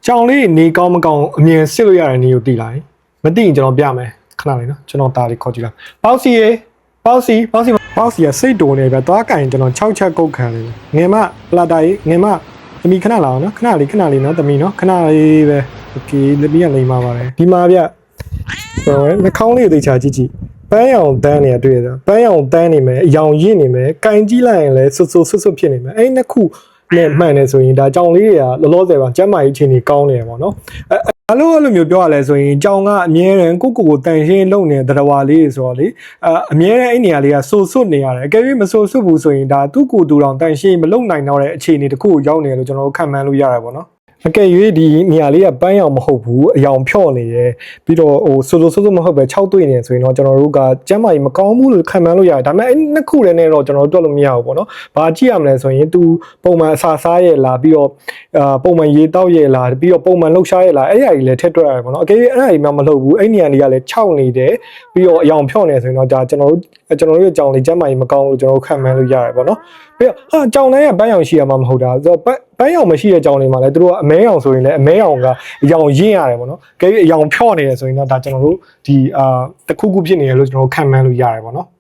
ကြောင်လေးနေကောင်းမကောင်းအမြင်စစ်လို့ရတဲ့နေကိုတည်လိုက်မသိရင်ကျွန်တော်ပြမယ်ခဏလေးနော်ကျွန်တော်ဒါလေးခေါ်ကြည့်လိုက်ပေါ့စီရေပေါ့စီကစိတ်တုံနေပဲသွားကင်ကျွန်တော်6ချက်ကုတ်ခံလေးငင်မပလာတာကြီးငင်မသမီးခဏလာအောင်နော်ခဏလေးနော်သမီးနော်ခဏလေးပဲโอเคလက်ပြီးရလိမ့်ပါပါတယ်ဒီမှာဗျဟိုနှာခေါင်းလေးကိုသိချာကြည့်ပန်းရောင်တန်းနေရတွေ့ရတာပန်းရောင်တန်းနေမယ်အယောင်ရင့်နေမယ်ကင်ကြည့်လိုက်ရင်လည်းဆွတ်ဖြစ်နေမယ်အဲ့နှစ်ခုနဲ့မှန်နေဆိုရင်ဒါကြောင်လေးတွေကလောလောဆယ်ပါကျမ်းမာရေးအခြေအနေကောင်းနေရပါတော့အဲ့လိုမျိုးပြောရလဲဆိုရင်ကြောင်ကအမြဲတမ်းကိုတန်ရှင်းလုပ်နေတဲ့တရားဝါလေးဆိုတော့လေအမြဲတမ်းအဲ့နေရာလေးကဆွတ်နေရတယ်အကယ်၍မဆွတ်ဘူးဆိုရင်ဒါသူ့ကိုယ်တူတောင်တန်ရှင်းမလုပ်နိုင်တော့တဲ့အခြေအနေတစ်ခုကိုရောက်နေတယ်လို့ကျွန်တော်တို့ခံမှန်းလို့ရတယ်ပေါ့နော်အကယ်၍ဒီနေရာလေးကပန်းရောင်မဟုတ်ဘူးအယောင်ဖြော့နေရဲပြီးတော့ဟိုဆိုမဟုတ်ပဲ6တွေ့နေဆိုရင်တော့ကျွန်တော်တို့ကကျမ်းမာရေးမကောင်းဘူးလို့ခံမှန်းလို့ရတယ်ဒါပေမဲ့အဲ့နှစ်ခုလည်းနဲ့တော့ကျွန်တော်တို့တွက်လို့မရဘူးပေါ့နော်ဘာကြည့်ရမလဲဆိုရင် तू ပုံမှန်အစာစားရဲ့လားပြီးတော့ပုံမှန်ရေတောက်ရဲ့လားပြီးတော့ပုံမှန်လှုပ်ရှားရဲ့လားအဲ့အရာကြီးလည်းထည့်တွက်ရတယ်ပေါ့နော်အကယ်၍အဲ့အရာကြီးမှမလုပ်ဘူးအဲ့နေရာလေးကလည်း6နေတယ်ပြီးတော့အယောင်ဖြော့နေဆိုရင်တော့ဒါကျွန်တော်တို့ရဲ့ကြောင်လေးကျမ်းမာရေးမကောင်းလို့ကျွန်တော်တို့ခံမှန်းလို့ရတယ်ပေါ့နော်ပြီးတော့ကြောင်တိုင်းကပန်းရောင်ရှိရမှာမဟုတ်တာဆိုတော့ပန်းရောင်မရှိတဲ့ကြောင်တွေမှာလည်းသူတို့ကအမဲရောင်ဆိုရင်လည်းအမဲရောင်ကအယောင်ရင့်ရတယ်ပေါ့နော်။ကဲအယောင်ဖြော့နေတယ်ဆိုရင်တော့ဒါကျွန်တော်တို့ဒီတစ်ခုခုဖြစ်နေတယ်လို့ကျွန်တော်တို့ခံမှန်းလို့ရတယ်ပေါ့နော်။